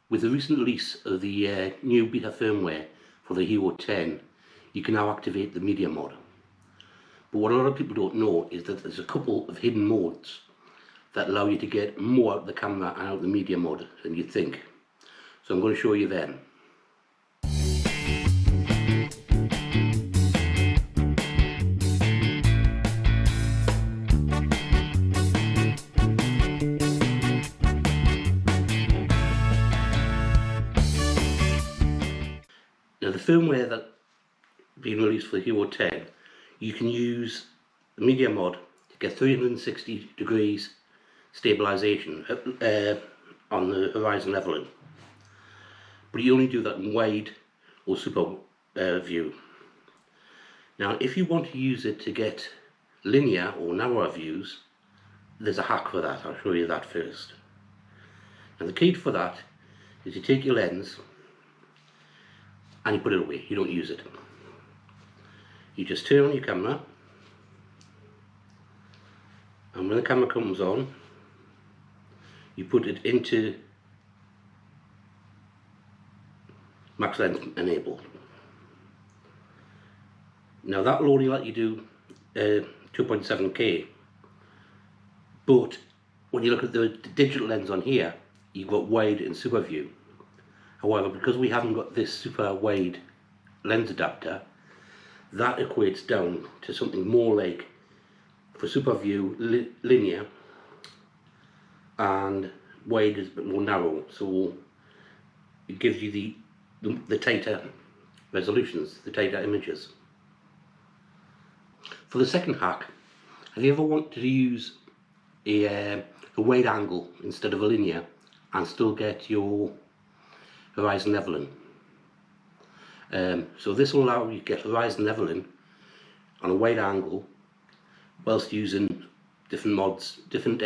With the recent release of the new beta firmware for the Hero 10, you can now activate the media mod. But what a lot of people don't know is that there's a couple of hidden modes that allow you to get more out of the camera and out of the media mod than you'd think. So I'm going to show you them. Now the firmware that's been released for the Hero 10, you can use the media mod to get 360 degrees stabilization on the horizon leveling. But you only do that in wide or super view. Now if you want to use it to get linear or narrower views, there's a hack for that. I'll show you that first. Now the key for that is you take your lens and you put it away. You don't use it. You just turn on your camera, and when the camera comes on, you put it into max lens enabled. Now that will only let you do 2.7K, but when you look at the digital lens on here, you've got wide and super view. However, because we haven't got this super wide lens adapter, that equates down to something more like, for super view, linear, and wide is a bit more narrow, so it gives you the tighter resolutions, the tighter images. For the second hack, have you ever wanted to use a wide angle instead of a linear and still get your horizon leveling? So this will allow you to get horizon leveling on a wide angle whilst using different mods, different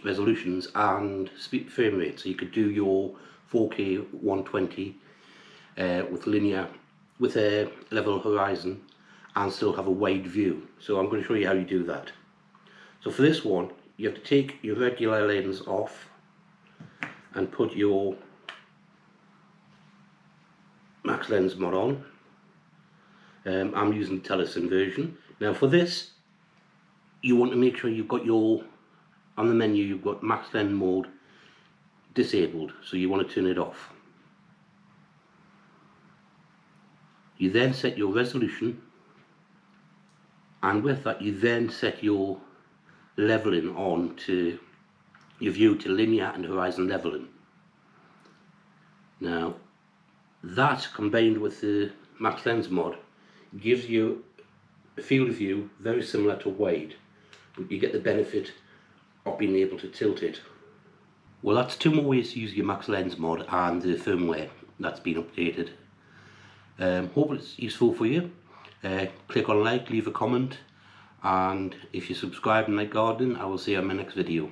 resolutions and frame rate. So you could do your 4K 120 with linear, with a level horizon, and still have a wide view. So I'm going to show you how you do that. So for this one, you have to take your regular lens off and put your max lens mod on. I'm using the Telesin version. Now for this, you want to make sure you've got your, on the menu you've got max lens mode disabled, so you want to turn it off. You then set your resolution, and with that you then set your leveling on to your view to linear and horizon leveling. Now that combined with the max lens mod gives you a field of view very similar to wide, but you get the benefit of being able to tilt it. Well, that's two more ways to use your max lens mod and the firmware that's been updated. Hope it's useful for you. Click on like, leave a comment, and if you subscribe and like gardening, I will see you on my next video.